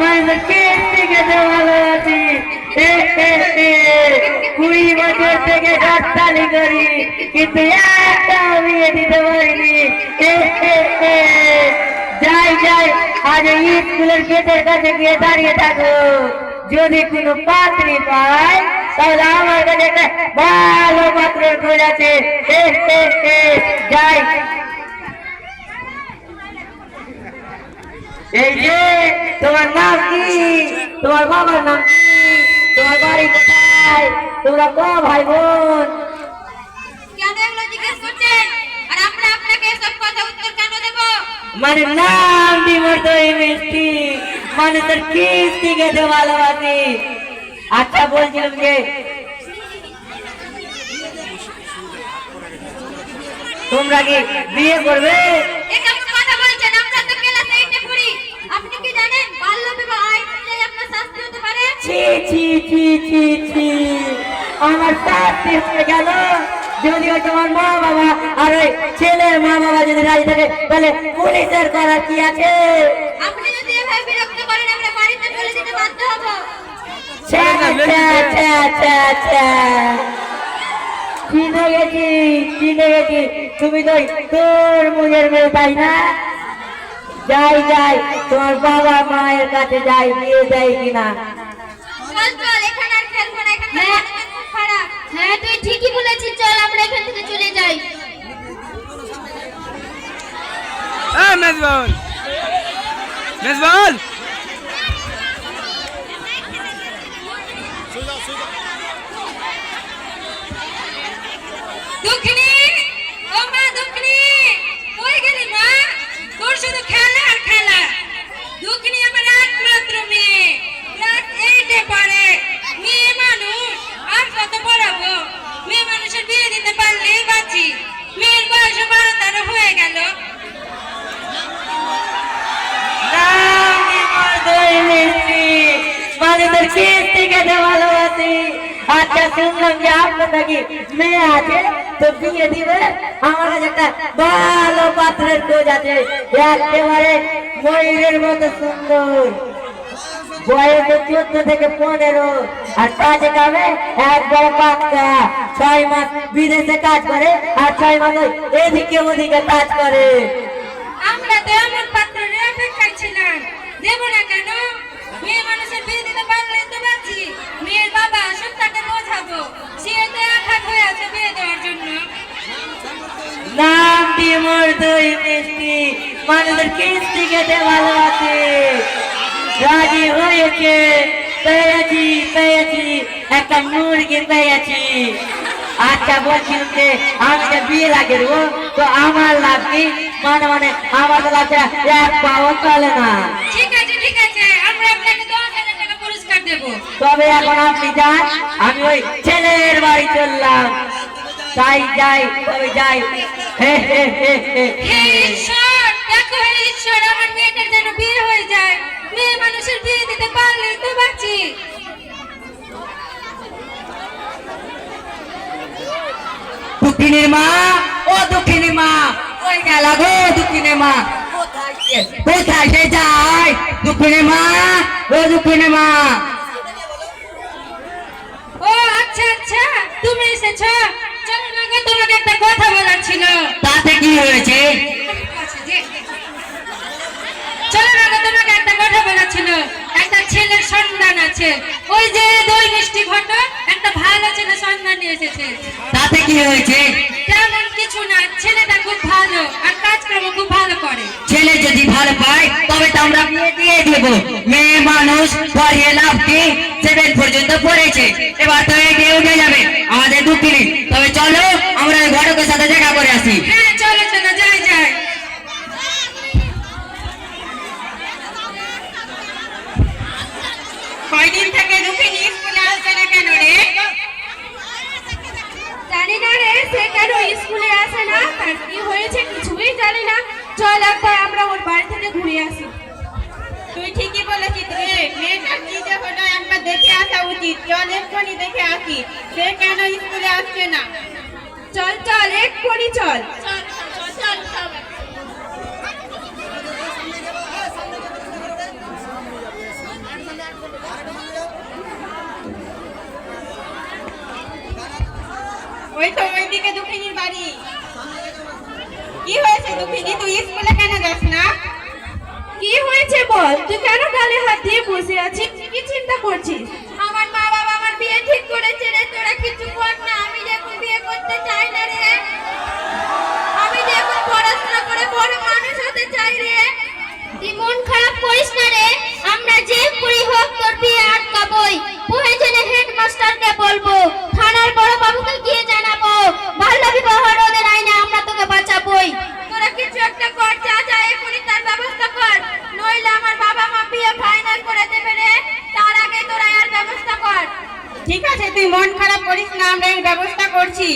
মানুষের কেস থেকে ভালোবাসি 20 বছর থেকে গাছতালি করি কিন্তু একটা বিয়ে দিতে পারিনি যাই যাই আজ স্কুলের গেটের কাছে গিয়ে দাঁড়িয়ে থাকো যদি কোনো পাত্রী পাই তাহলে আমার কাছে একটা ভালো পাত্রের খোঁজ আছে যাই এই যে তোমার নাম কি তোমার বাবার নাম কি তোমার বাড়ি কোথায় তোমরা ক ভাই বোন মানে নাম বিমর্দ মিষ্টি মানুষের কিস্তি গেছে ভালোবাসি আচ্ছা বলছিলাম যে তোমরা কি বিয়ে করবে আমার শাস্তি হয়ে গেল যদিও তোমার মা বাবা আর ওই ছেলের মা বাবা যদি রাজি থাকে তাহলে পুলিশের করার কি আছে আপনি যদি এভাবে বিরক্ত করেন আমরা বাড়িতে চলে যেতে বাধ্য হব চিনে গেছি তুমি তো তোর মুখের মেয়ে তাই না যাই যাই তোমার বাবা মায়ের কাছে যাই বিয়ে দেয় কিনা হ্যাঁ তুই ঠিকই বলেছিস চল আমরা এখান থেকে চলে যাই মেজবাউল মেজবাউল দুঃখিনী ও মা দুঃখিনী কই গেলি মা তোর শুধু খেলা আর খেলা দুঃখিনী আমার একমাত্র মেয়ে ক্লাস 8 এ পড়ে মেয়ে মানুষ আর কত পড়াবো মেয়ে মানুষের বিয়ে দিতে পারলেই বাঁচি মেয়ের বয়স 12-13 হয়ে গেল মানুষের কিস্তি গেছে ভালোবাসি আচ্ছা শুনলাম যে আপনার নাকি মেয়ে আছে তো বিয়ে দিবে আমার কাছে একটা ভালো পাত্রের খোঁজ আছে একেবারে ময়ূরের মতো সুন্দর বয়স 14 থেকে 15 আর কাজে কামে একবার পাক্কা 6 মাস বিদেশে কাজ করে আর 6 মাস এদিকে ওদিকে কাজ করে আমরা তো এমন পাত্রের অপেক্ষায় ছিলাম দেব না কেন মেয়ে মানুষের বিয়ে দিতে পারলে তো বাঁচি মেয়ের বাবা আসুন তাকে বোঝাবো সে তো আঘাত হয়ে আছে বিয়ে দেওয়ার জন্য নাম দিয়ে মর্দই মিষ্টি মানুষের কিস্তি খেতে ভালোবাসে রাজি হয়েছে পেয়েছি একটা মুরগি পেয়েছি আচ্ছা বলছিলাম যে আমি যে বিয়ে লাগিয়ে দেবো তো আমার লাভ কি মানে আমার তো লাভ এক পাও চলে না ঠিক আছে আমরা আপনাকে 10,000 টাকা পুরস্কার দেব তবে এখন আপনি যান আমি ওই ছেলের বাড়ি চললাম তাই যাই তবে যাই হে ঈশ্বর দেখো হে ঈশ্বর আমার মেয়েটার যেন বিয়ে হয়ে যায় মেয়ে মানুষের বিয়ে দিতে পারলে তো বাঁচি দুঃখিনীর মা ও দুঃখিনী মা ওই গেল গো দুঃখিনী মা কোথায় সে যায় দুঃখিনী মা ও দুঃখিনী মা ও আচ্ছা তুমি এসেছো চলো না গো তোমাকে একটা কথা বলার ছিল তাতে কি হয়েছে চলো না গো তোমাকে একটা কথা বলার ছিল একটা ছেলের সন্ধান আছে ওই যে দই মিষ্টি ঘটক একটা ভালো ছেলে সন্ধান নিয়ে এসেছে তাতে কি হয়েছে তেমন কিছু না ছেলেটা খুব ভালো আর কাজকর্ম খুব ভালো করে ছেলে যদি ভালো পায় তবে তো আমরা বিয়ে দিয়ে দেবো মেয়ে মানুষ পড়িয়ে লাভ কি 7 পর্যন্ত পড়েছে এবার তো এগিয়ে উঠে যাবে আমাদের দুঃখিনী তবে চলো আমরা ওই ঘটকের সাথে দেখা করে আসি হ্যাঁ চলো যাই কয়দিন থেকে দুঃখিনী স্কুলে আসছে না কেন রে জানি না রে সে কেন স্কুলে আসে না তার কি হয়েছে কিছুই জানি না চল একবার আমরা ওর বাড়ি থেকে ঘুরে আসি তুই ঠিকই বলেছিস রে মেয়েটার কি যে হলো একবার দেখে আসা উচিত চল এক্ষুনি দেখে আসি সে কেন স্কুলে আসছে না চল এক্ষুনি চল ওই তো ওইদিকে দুঃখিনীর বাড়ি। কি হয়েছে দুঃখিনী, তুই স্কুলে কেন যাস না? কি হয়েছে বল, তুই কেন গালে হাত দিয়ে বসে আছিস? কি চিন্তা করছিস? আমার মা বাবা আমার বিয়ে ঠিক করেছে রে, তোরা কিছু কর না। আমি যে এখন বিয়ে করতে চাই না রে, আমি যে এখন পড়াশোনা করে বড় মানুষ হতে চাই রে। তুই মন খারাপ করিস না রে, আমরা যে করি হোক তোর বিয়ে আটকাবই। প্রয়োজনে হেডমাস্টারকে বলবো, থানার বড় বাবুকে গিয়ে জানাবো, বাল্য বিবাহ রোধের আইনে আমরা তোকে বাঁচাবই। তোরা কিছু একটা কর, যা যা এখনই তার ব্যবস্থা কর, নইলে আমার বাবা মা বিয়ে ফাইনাল করে দেবে রে। তার আগে তোরা এর ব্যবস্থা কর। ঠিক আছে, তুই মন খারাপ করিস না, আমরা এর ব্যবস্থা করছি।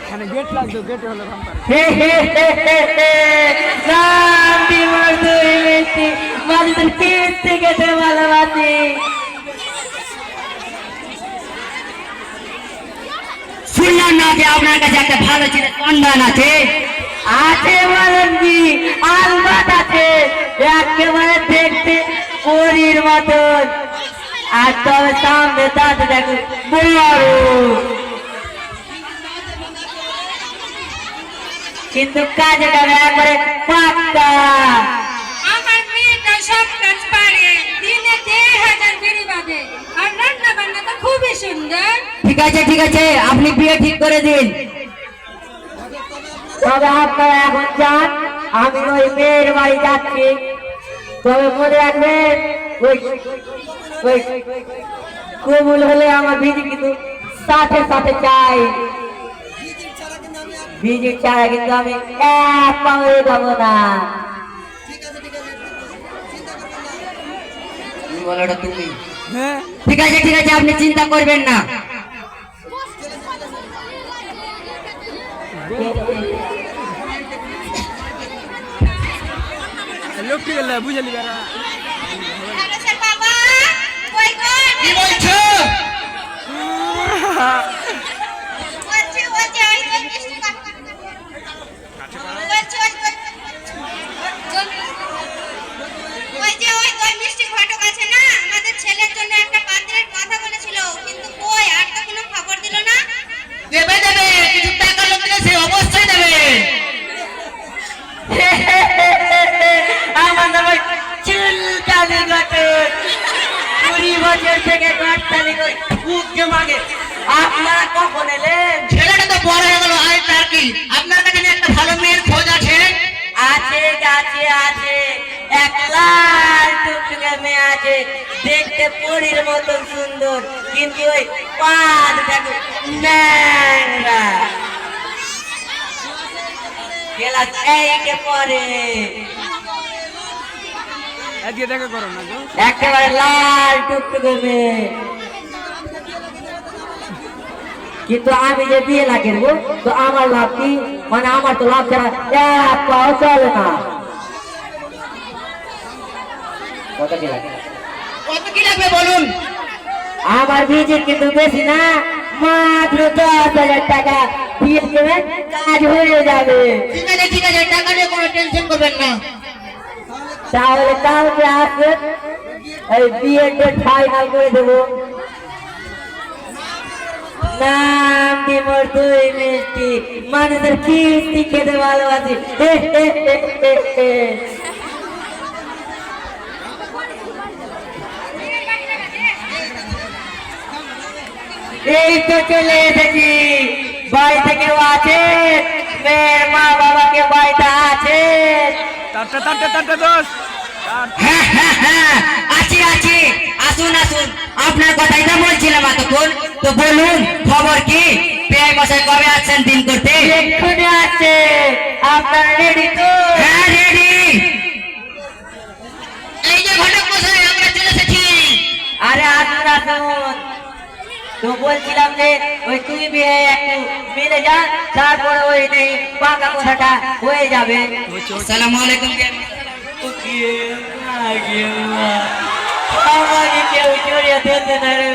এখানে গেট লাগতো, গেট হলো রামপার। শান্তি মজদুরি মিষ্টি মানুষের কীর্তি খেতে ভালোবাসি। শুনলাম না যে আপনার কাছে একটা ভালো ছেলে সন্ধান আছে। আছে বলছি, আলবাত আছে, একেবারে দেখতে পরীর মতন। আর তবে সামনে দাঁত দেখো বড়, কিন্তু কাজটা একবারে পাক্কা। আমার মেয়েটা সব কাজ পারে, দিনে 1000 বিড়ি বাঁধে, আর রান্না বান্না তো খুবই সুন্দর। ঠিক আছে ঠিক আছে, আপনি বিয়ে ঠিক করে দিন। তবে আপনারা এখন যান, আমি ওই মেয়ের বাড়ি যাচ্ছি। তবে মনে রাখবেন, ওই ওই কবুল হলে আমার বিধি কিন্তু সাথে সাথে চাই। বিজির ছাড়া কিন্তু আমি এক পাও যাবো না। বলোটা তুমি। হ্যাঁ ঠিক আছে ঠিক আছে, আপনি চিন্তা করবেন না। লোকটি গেলে বুঝলি বেড়া। বাবা কই গো? কি বলছো? বলছি বলছি ওই তো মিষ্টি বলছি ওই যে ওই তো মিষ্টি ঘটক আছে না, আমাদের ছেলের জন্য একটা পাত্রের কথা বলেছিল, কিন্তু কই আর তো কোনো খবর দিল না। দেবে দেবে, কিছু টাকা লোক দিলে সে অবশ্যই দেবে। আমার নাম চিলকালি ঘটক, 20 বছর থেকে গড়তালি করে বুকে মাগে। আপনারা কখন এলেন? ছেলেটা তো বড় হয়ে গেল, আর তার কি? আপনার কাছে না একটা ভালো মেয়ের খোঁজ আছে? আছে আছে আছে, এক লাল টুকটুকে মেয়ে আছে, দেখতে পরীর মতন সুন্দর, কিন্তু ওই পাদ দেখো ন্যাংরা। ক্লাস 8 পড়ে, আজকে দেখা করো না তো। একেবারে লাল টুকটুকে মেয়ে। কিন্তু আমি যে বিয়ে লাগিয়ে তো আমার লাভ কি? মানে আমার তো লাভ ছাড়া এক পাও চলে না। কত কি লাগে? কত কি লাগবে বলুন? আমার ভিজিট কিন্তু বেশি না, মাত্র 10,000 টাকা দিয়ে দেবেন, কাজ হয়ে যাবে। ঠিক আছে, টাকা নিয়ে কোনো টেনশন করবেন না। তাহলে কালকে আসবেন, এই বিয়ের ডেট ফাইনাল করে দেবো। নাম দিমর দুই মিষ্টি মানুষের কীর্তি খেতে ভালোবাসি। এই তো চলে এসেছি, বাড়িতে কেউ আছে? মেয়ের মা বাবাকে বাড়িতে আছে? তারটা তারটা তারটা দোষ। হ্যাঁ হ্যাঁ হ্যাঁ, আছি আছি, আসুন আসুন। আপনার কথাই তো বলছিলাম এতক্ষণ। তো বলুন, খবর কি? পেয়াই মশাই কবে আসছেন দিন করতে? এক্ষুনি আছে, আপনারা রেডি তো? হ্যাঁ রেডি। এই যে ঘটক মশাই, আমরা চলে এসেছি। আরে আসুন আসুন। তো বলছিলাম যে ওই তুই বিয়ে একটু মিলে যা, তারপরে ওই নেই পাকা কথাটা হয়ে যাবে। আসসালামু আলাইকুম। আমাকে কেউ জড়িয়ে ধরতে না রে,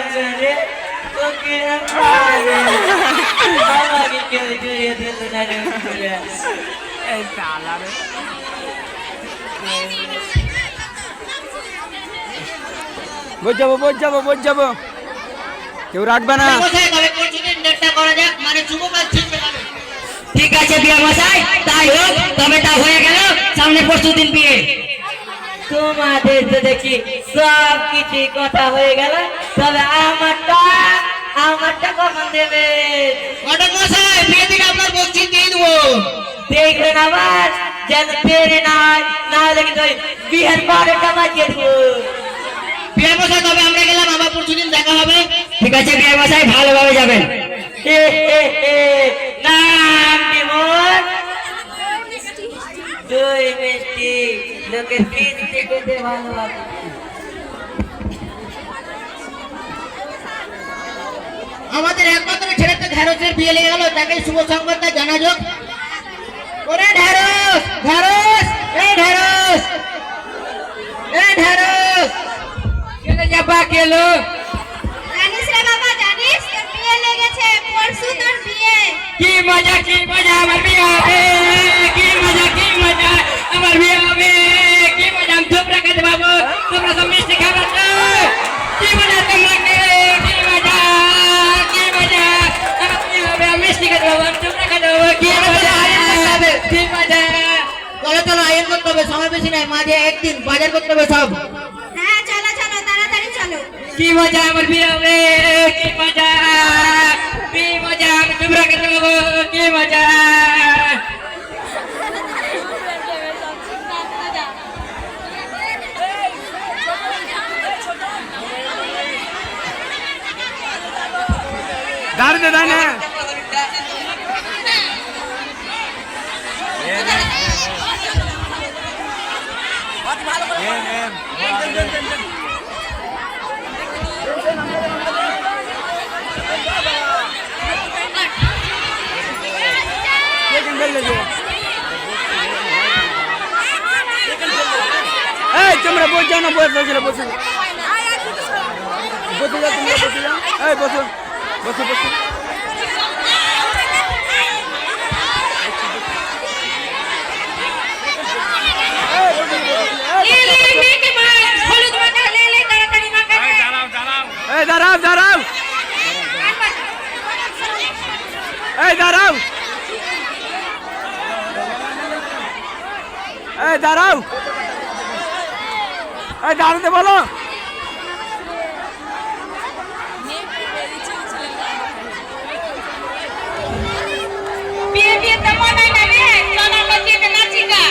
আমাকে কেউ জড়িয়ে ধরতে না রে। এই শালা রে। বুঝ যাবো কেউ রাখবে না। মশাই তবে পরশুদিন ডেটটা করা যাক, মানে শুভ কাজ ঠিক হবে। ঠিক আছে বিয়ে মশাই, তাই হোক। তবে তা হয়ে গেল, সামনে পরশুদিন বিয়ে। তোমাদের তো দেখি সব কিছু কথা হয়ে গেল, তবে আমারটা কখন দেবে? ঘটক মশাই, বিয়ে থেকে আপনার বকশিশ দিয়ে দেবো। দেখবেন আবার যেন দেরি না হয়, না হলে কিন্তু ওই বিয়ের 12টা বাজিয়ে দেবো। বিয়ে মশাই তবে আমরা গেলাম, আবার পরশুদিন দেখা হবে। ঠিক আছে বিয়ে মশাই, ভালোভাবে যাবেন। নাম কেমন? দুই মিষ্টি লোকের তিন থেকে ভালোবাসে। আমাদের একমাত্র ছেলেটা ঢেঁড়সের বিয়ে লেগে গেল, তাকে শুভ সংবাদটা জানা যাক। ওরে ঢেঁড়স, ঢেঁড়স, এই ঢেঁড়স, এই ঢেঁড়স, কেটে যাবা কেলো? জানিস রে বাবা, জানিস তোর বিয়ে লেগেছে, পরশু তোর বিয়ে। কি মজা আমার বিয়ে হবে, কি মজা আমার বিয়ে হবে, কি মজা। আমি চুপ রাখে বাবু, তোমরা সব মিষ্টি খাবার তো, কি মজা তোমাকে, কি মজা আমার বিয়ে হবে। আমি মিষ্টি খেতে পাবো, আমি চুপ রাখে দেবো। কি মজা, কি মজা। চলো আয়োজন করতে হবে, সময় বেশি নাই, মাঝে একদিন বাজার করতে হবে সব। হ্যাঁ চলো চলো, তাড়াতাড়ি চলো। কি মজা আমার বিয়ে হবে, কি মজা, আমি চুপ রাখে দেবো, কি মজা। দাঁড়িয়ে দেয় না। এই তোমরা বসে যাও না, বসে যাও, বসে যাও, তোমরা বসে যাও। এই বসো। এই দাঁড়াও। দাঁড়াতে বলো। বিয়ে তো মনে না রে, চলো আমরা বিয়েতে নাচি গা।